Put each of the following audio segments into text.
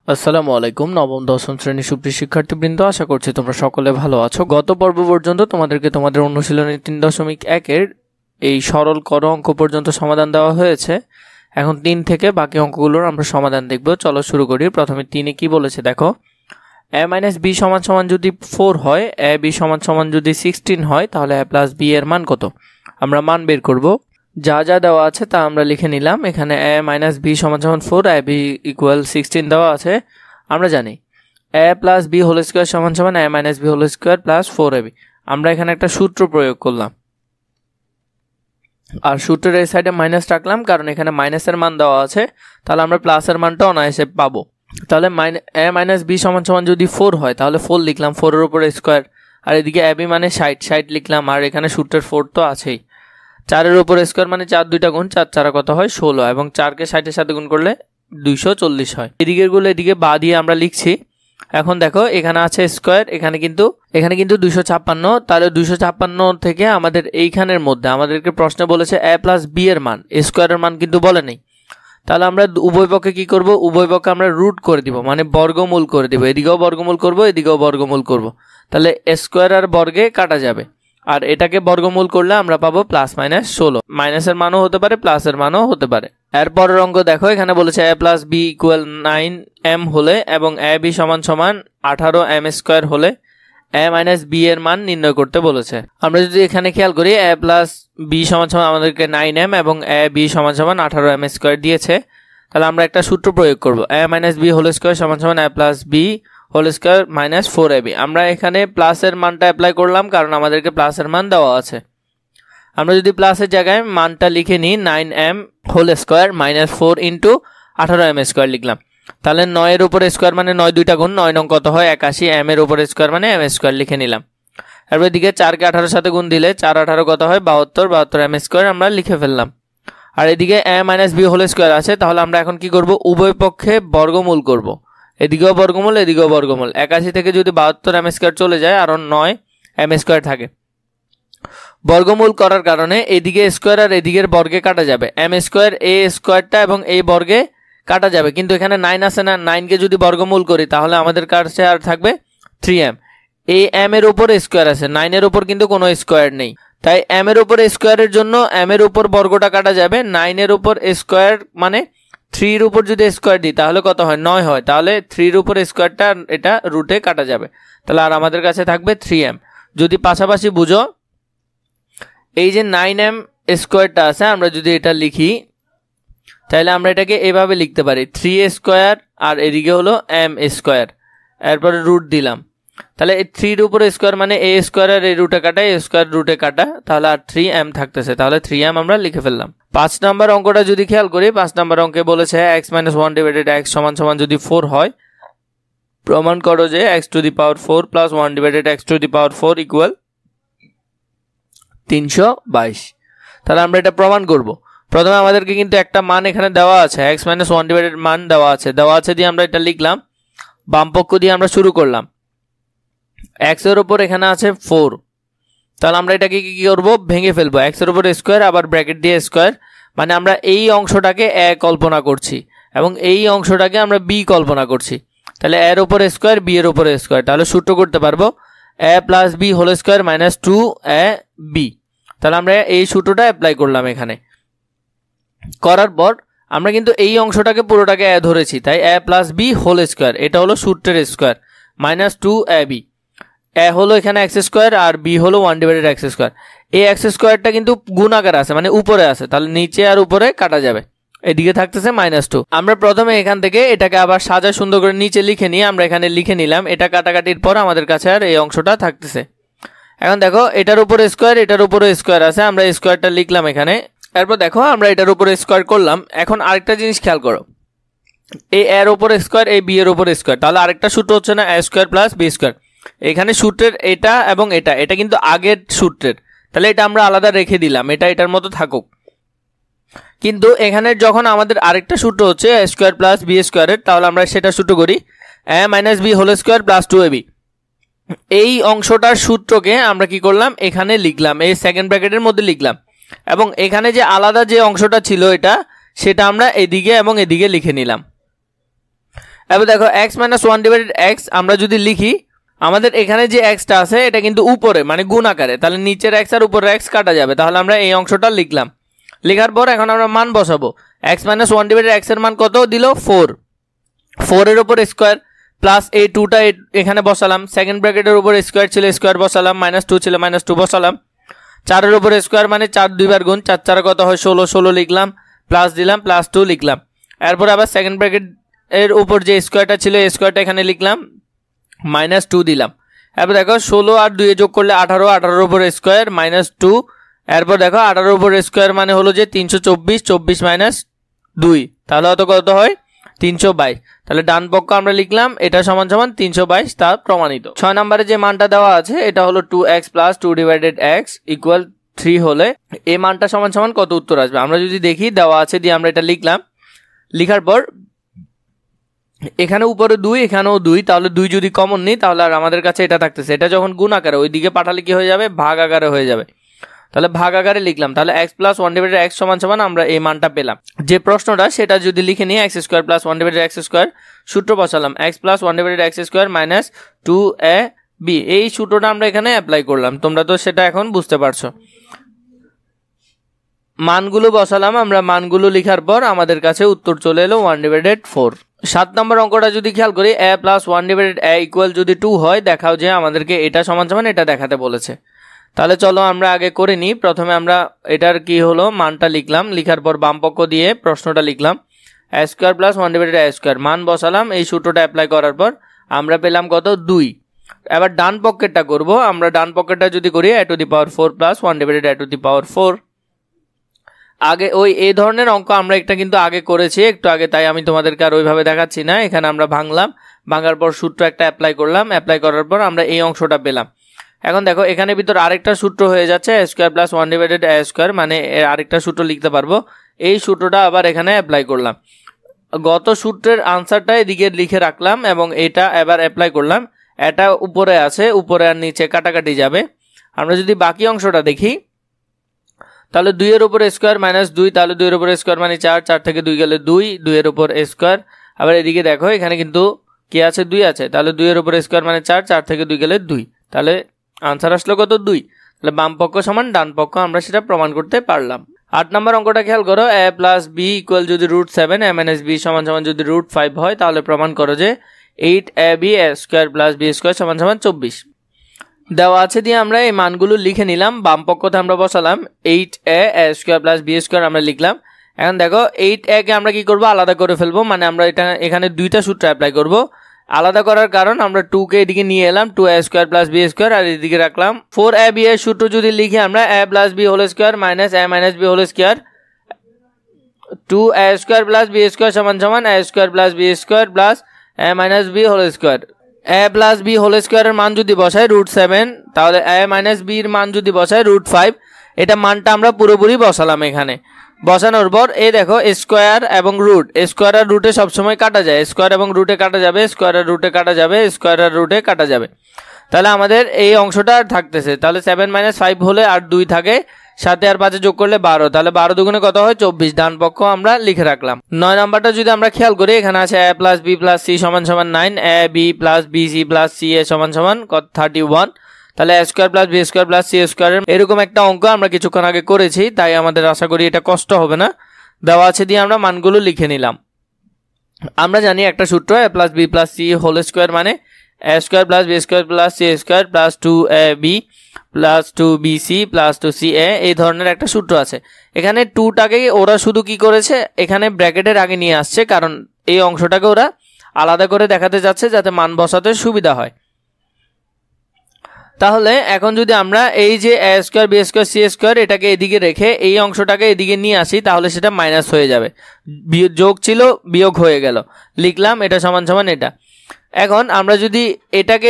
আসসালামু আলাইকুম। নবম দশম শ্রেণীর সুপ্রিয় শিক্ষার্থীবৃন্দ, আশা করছি তোমরা সকলে ভালো আছো। গত পর্ব পর্যন্ত তোমাদেরকে তোমাদের অনুশীলনী 3.1-এর এই সরল কর অঙ্ক পর্যন্ত সমাধান দেওয়া হয়েছে। এখন 3 থেকে বাকি অঙ্কগুলোর আমরা সমাধান দেখব। চলো শুরু করি। প্রথমে 3-এ কি বলেছে দেখো, a-b = যদি 4 হয়, ab = যদি 16 হয়, তাহলে a + b এর মান কত? আমরা মান বের করব। যা যা দেওয়া আছে তা আমরা লিখে নিলাম। এখানে a - b = 4, ab = 16 দেওয়া আছে। আমরা জানি a + b² = a - b² + 4ab। আমরা এখানে একটা সূত্র প্রয়োগ করলাম, আর সূত্রের এই সাইডে মাইনাস রাখলাম, কারণ এখানে মাইনাসের মান দেওয়া আছে। তাহলে আমরা প্লাসের মানটা অনায়াসে পাবো। তাহলে a - b = যদি 4 হয়, তাহলে 4 লিখলাম, 4 এর উপর স্কোয়ার, আর এদিকে ab মানে 60 লিখলাম, আর এখানে সূত্রের 4 তো আছেই। 4 এর উপর স্কোয়ার মানে 4 2 গুণ, 4 4 কত হয় 16, এবং 4 কে 60 এর সাথে গুণ করলে 240 হয়। এদিকের গুলো এদিকে বা দিয়ে আমরা লিখছি। এখন দেখো এখানে আছে স্কোয়ার, এখানে কিন্তু 256। তাহলে 256 থেকে আমাদের এইখানের মধ্যে আমাদেরকে প্রশ্নে বলেছে a + b এর মান, স্কোয়ারের মান কিন্তু বলে নেই। তাহলে আমরা উভয় পক্ষে কি করব, উভয় পক্ষে আমরা রুট করে দিব, মানে বর্গমূল করে দিব। এদিকেও বর্গমূল করব, এদিকেও বর্গমূল করব। তাহলে স্কোয়ার আর বর্গে কাটা যাবে, আর এটাকে বর্গমূল করলে আমরা পাবো +-16। মাইনাসের মানও হতে পারে, প্লাসের মানও হতে পারে। এরপরের অঙ্ক দেখো, এখানে বলেছে a + b = 9m হলে এবং ab = 18m² হলে a - b এর মান নির্ণয় করতে বলেছে। আমরা যদি এখানে খেয়াল করি, a + b = আমাদেরকে 9m এবং ab = 18m² দিয়েছে। তাহলে আমরা একটা সূত্র প্রয়োগ করব, a - b² = a + b² - 4ab। আমরা এখানে প্লাসের মানটা অ্যাপ্লাই করলাম, কারণ আমাদেরকে প্লাসের মান দেওয়া আছে। আমরা যদি প্লাসের জায়গায় মানটা লিখে নিই, 9m² - 4 × 18m² লিখলাম। তাহলে 9 এর উপর স্কোয়ার মানে 9 2 গুণ, 9 9 কত হয় 81, m এর উপর স্কোয়ার মানে m² লিখে নিলাম। এরপর এদিকে 4 কে 18 সাথে গুণ দিলে 4 18 কত হয় 72, 72m² আমরা লিখে ফেললাম। আর এদিকে a - b² আছে। তাহলে আমরা এখন কি করব, উভয় পক্ষে বর্গমূল করব। এদিকেও বর্গমূল, এদিকেও বর্গমূল। 81 থেকে যদি 72m² চলে যায়, আর 9m² থাকে। বর্গমূল করার কারণে এদিকে স্কোয়ার আর এদিকের বর্গে কাটা যাবে, m² এই স্কোয়ারটা এবং এই বর্গে কাটা যাবে। কিন্তু এখানে 9 আছে না, 9 কে যদি বর্গমূল করি তাহলে আমাদের কাছে আর থাকবে 3m। এই m এর উপর স্কোয়ার আছে, 9 এর উপর কিন্তু কোনো স্কোয়ার নেই। তাই m এর উপর স্কোয়ারের জন্য m এর উপর বর্গটা কাটা যাবে। 9 এর উপর স্কোয়ার মানে 3 এর উপর যদি স্কোয়ার দিই তাহলে কত হয় 9 হয়। তাহলে 3 এর উপর স্কোয়ারটা এটা রুটে কাটা যাবে। তাহলে আর আমাদের কাছে থাকবে 3m। যদি পাশাপাশি বুঝো, এই যে 9m² আছে, আমরা যদি এটা লিখি তাহলে আমরা এটাকে এভাবে লিখতে পারি, 3a² আর এদিকে হলো m², এরপরে রুট দিলাম। তাহলে এই 3 এর উপর স্কোয়ার মানে a² আর এই রুটে কাটা, a² রুটে কাটা, তাহলে আর 3m থাকতেছে। তাহলে 3m আমরা লিখে ফেললাম। 5 নম্বর অঙ্কটা যদি খেয়াল করি, 5 নম্বর অঙ্কে বলেছে x - 1 / x = যদি 4 হয়, প্রমাণ করো যে x⁴ + 1 / x⁴ = 322। তাহলে আমরা এটা প্রমাণ করব। প্রথমে আমাদেরকে কিন্তু একটা মান এখানে দেওয়া আছে, x - 1 মান দেওয়া আছে দিয়ে আমরা এটা লিখলাম। বাম পক্ষ দিয়ে আমরা শুরু করলাম। x এর উপর এখানে আছে 4, তাহলে আমরা এটাকে কি করব, ভেঙে ফেলবো। x এর উপর স্কোয়ার, আবার ব্র্যাকেট দিয়ে স্কোয়ার, মানে আমরা এই অংশটাকে a কল্পনা করছি এবং এই অংশটাকে আমরা b কল্পনা করছি। তাহলে a এর উপর স্কোয়ার, b এর উপর স্কোয়ার, তাহলে সূত্র করতে পারবো a + b² - 2ab। তাহলে আমরা এই সূত্রটা অ্যাপ্লাই করলাম এখানে। করার পর আমরা কিন্তু এই অংশটাকে পুরোটাকে a ধরেছি, তাই a + b² এটা হলো সূত্রের স্কোয়ার -2ab। a হলো এখানে x² আর b হলো 1 / x²। এই x²টা কিন্তু গুণাকার আছে, মানে উপরে আছে, তাহলে নিচে আর উপরে কাটা যাবে। এদিকে থাকতেছে -2। আমরা প্রথমে এখান থেকে এটাকে আবার সাজায় সুন্দর করে নিচে লিখে নিয়ে আমরা এখানে লিখে নিলাম। এটা কাটাকাটির পর আমাদের কাছে আর এই অংশটা থাকতেছে। এখন দেখো এটার উপর স্কোয়ার, এটার উপরে স্কোয়ার আছে, আমরা স্কোয়ারটা লিখলাম এখানে। এরপর দেখো আমরা এটার উপরে স্কোয়ার করলাম। এখন আরেকটা জিনিস খেয়াল করো, এই a এর উপর স্কোয়ার, এই b এর উপর স্কোয়ার, তাহলে আরেকটা সূত্র হচ্ছে না a² + b²। এখানে সূত্রের এটা এবং এটা কিন্তু আগের সূত্রের, তাহলে এটা আমরা আলাদা রেখে দিলাম, এটা এটার মতো থাকুক। কিন্তু এখানে যখন আমাদের আরেকটা সূত্র হচ্ছে a² + b², তাহলে আমরা সেটা সূত্র করি a - b² + 2ab। এই অংশটার সূত্রকে আমরা কি করলাম, এখানে লিখলাম, এই সেকেন্ড ব্র্যাকেটের মধ্যে লিখলাম, এবং এখানে যে আলাদা যে অংশটা ছিল এটা, সেটা আমরা এদিকে এবং এদিকে লিখে নিলাম। এবার দেখো x minus one divided x আমরা যদি লিখি, আমাদের এখানে যে এক্সটা আছে এটা কিন্তু উপরে মানে গুণ আকারে, তাহলে নিচের এক্স আর উপরের এক্স কাটা যাবে, তাহলে আমরা এই অংশটা লিখলাম। লেখার পর এখন আমরা মান বসাবো। X minus one divided x এর মান কত দিল 4, 4 এর উপর স্কোয়ার প্লাস এই 2টা এখানে বসালাম, সেকেন্ড ব্র্যাকেটের উপর স্কোয়ার ছিল স্কোয়ার বসালাম, -2 ছিল -2 বসালাম, 4 এর উপর স্কোয়ার মানে 4 দুইবার গুণ, 4 4 কত হয় 16, 16 লিখলাম, প্লাস দিলাম +2 লিখলাম। এরপর আবার সেকেন্ড ব্র্যাকেট এর উপর যে স্কোয়ারটা ছিল স্কোয়ারটা এখানে লিখলাম, -2 দিলাম। এরপর দেখো 16 আর 2 যোগ করলে 18, 18 এর উপর স্কোয়ার -2, এরপর দেখো 18 এর উপর স্কোয়ার মানে হলো যে 324, 24 - 2, তাহলে কত হয় 322। তাহলে ডান পক্ষ আমরা লিখলাম এটা সমান সমান 322, তা প্রমাণিত। 6 নম্বরে যে মানটা দেওয়া আছে এটা হলো 2x + 2 ডিভাইডেড x = 3 হলে এই মানটা সমান সমান কত উত্তর আসবে। আমরা যদি দেখি দেওয়া আছে দিয়ে আমরা এটা লিখলাম, লিখার পর এখানে উপরে 2 এখানেও 2, তাহলে 2 যদি কমন নিই তাহলে আর আমাদের কাছে এটা থাকতেছে, এটা যখন গুণ আকারে ওইদিকে পাঠালে কি হয়ে যাবে ভাগ আকারে হয়ে যাবে, তাহলে ভাগ আকারে লিখলাম। তাহলে x + 1 ডিভাইডেড x সমান সমান আমরা এই মানটা পেলাম। যে প্রশ্নটা সেটা যদি লিখে নিই x² + 1 ডিভাইডেড x², সূত্র বসালাম x + 1 ডিভাইডেড x² - 2ab, এই সূত্রটা আমরা এখানে অ্যাপ্লাই করলাম, তোমরা তো সেটা এখন বুঝতে পারছো। মানগুলো বসালাম আমরা, মানগুলো লিখার পর আমাদের কাছে উত্তর চলে এলো 1/4। 7 নম্বর অঙ্কটা যদি খেয়াল করি a + 1 ডিভাইডেড a = যদি 2 হয়, দেখাও যে আমাদেরকে এটা সমান সমান এটা দেখাতে বলেছে। তাহলে চলো আমরা আগে করে নিই। প্রথমে আমরা এটার কি হলো মানটা লিখলাম, লিখার পর বাম পক্ষ দিয়ে প্রশ্নটা লিখলাম a² + 1 ডিভাইডেড a², মান বসালাম, এই সূত্রটা অ্যাপ্লাই করার পর আমরা পেলাম কত 2। এবার ডান পক্ষেরটা করব, আমরা ডান পক্ষেরটা যদি করি a⁴ + 1 ডিভাইডেড a⁴। আগে ওই এই ধরনের অঙ্ক আমরা একটা কিন্তু আগে করেছি একটু আগে, তাই আমি তোমাদেরকে আর ওইভাবে দেখাচ্ছি না। এখানে আমরা ভাঙলাম, ভাঙার পর সূত্র একটা অ্যাপ্লাই করলাম, অ্যাপ্লাই করার পর আমরা এই অংশটা পেলাম। এখন দেখো এখানে ভিতর আরেকটা সূত্র হয়ে যাচ্ছে a² + 1 ডিভাইডেড a², মানে এর আরেকটা সূত্র লিখতে পারবো, এই সূত্রটা আবার এখানে অ্যাপ্লাই করলাম। গত সূত্রের আনসারটা এদিকে লিখে রাখলাম এবং এটা এবার অ্যাপ্লাই করলাম। এটা উপরে আছে, উপরে আর নিচে কাটাকাটি যাবে। আমরা যদি বাকি অংশটা দেখি তাহলে 2 এর উপর স্কোয়ার -2, তাহলে 2 এর উপর স্কোয়ার মানে 4, 4 থেকে 2 গেলে 2, 2 এর উপর স্কোয়ার। আবার এদিকে দেখো এখানে কিন্তু কি আছে 2 আছে, তাহলে 2 এর উপর স্কোয়ার মানে 4, 4 থেকে 2 গেলে 2, তাহলে আনসার আসলো কত 2। তাহলে বাম পক্ষ সমান ডান পক্ষ, আমরা সেটা প্রমাণ করতে পারলাম। 8 নম্বর অঙ্কটা খেয়াল করো, a + b = যদি √7, a - b সমান সমান যদি √5 হয়, তাহলে প্রমাণ করো যে 8ab a² + b² সমান সমান 24। দেওয়া আছে দিয়ে আমরা এই মানগুলো লিখে নিলাম, বাম পক্ষতে আমরা বসালাম 8a a² + b² আমরা লিখলাম। এখন দেখো 8a কে আমরা কি করব আলাদা করে ফেলবো, মানে আমরা এটা এখানে দুইটা সূত্র অ্যাপ্লাই করব। আলাদা করার কারণ আমরা 2 কে এদিকে নিয়ে এলাম, 2a² + b² আর এদিকে রাখলাম 4ab এর সূত্র যদি লিখি আমরা a + b² - a - b² 2a² + b² সমান সমান a² + b² a - b²। a + b² এর মান যদি বসাই √7, তাহলে a - b এর মান যদি বসাই √5, এটা মানটা আমরা পুরোপুরি বসালাম। এখানে বসানোর পর এই দেখো স্কোয়ার এবং রুট, স্কোয়ার আর রুটে সবসময় কাটা যায়, স্কোয়ার এবং রুটে কাটা যাবে, স্কোয়ার আর রুটে কাটা যাবে, স্কোয়ার আর রুটে কাটা যাবে। তাহলে আমাদের এই অংশটা আর থাকতেছে, তাহলে 7 - 5 হলে আর 2 থাকে, 7 আর 5 যোগ করলে 12, তাহলে 12 দুগুণে কত হয় 24। ডান পক্ষ আমরা লিখে রাখলাম। 9 নাম্বারটা যদি আমরা খেয়াল করি, এখানে আছে a + b + c সমান সমান 9, a b + bc + ca সমান সমান 31, তাহলে a² + b² + c² এরকম একটা অঙ্ক আমরা কিছুক্ষণ আগে করেছি, তাই আমাদের আশা করি এটা কষ্ট হবে না। দেওয়া আছে দিয়ে আমরা মানগুলো লিখে নিলাম। আমরা জানি একটা সূত্র a + b + c² মানে a² + b² + c² + 2ab + 2bc + 2ca, এই ধরনের একটা সূত্র আছে। এখানে 2টাকে ওরা শুধু কি করেছে এখানে ব্র্যাকেটের আগে নিয়ে আসছে, কারণ এই অংশটাকে ওরা আলাদা করে দেখাতে যাচ্ছে যাতে মান বসাতে সুবিধা হয়। তাহলে এখন যদি আমরা এই যে a² b² c² এটাকে এদিকে রেখে এই অংশটাকে এদিকে নিয়ে আসি, তাহলে সেটা মাইনাস হয়ে যাবে, যোগ ছিল বিয়োগ হয়ে গেল, লিখলাম এটা সমান সমান এটা। এখন আমরা যদি এটাকে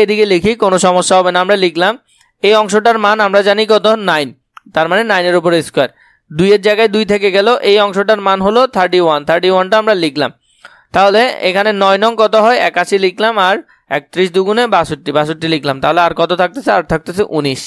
এদিকে লিখি কোনো সমস্যা হবে না, আমরা লিখলাম এই অংশটার মান আমরা জানি কত 9, তার মানে 9 এর উপর স্কোয়ার, 2 এর জায়গায় 2 থেকে গেল, এই অংশটার মান হলো 31, 31টা আমরা লিখলাম। তাহলে এখানে 9 নং কত হয় 81 লিখলাম, আর 31 দুগুণে 62 লিখলাম, তাহলে আর কত থাকতেছে আর থাকতেছে 19।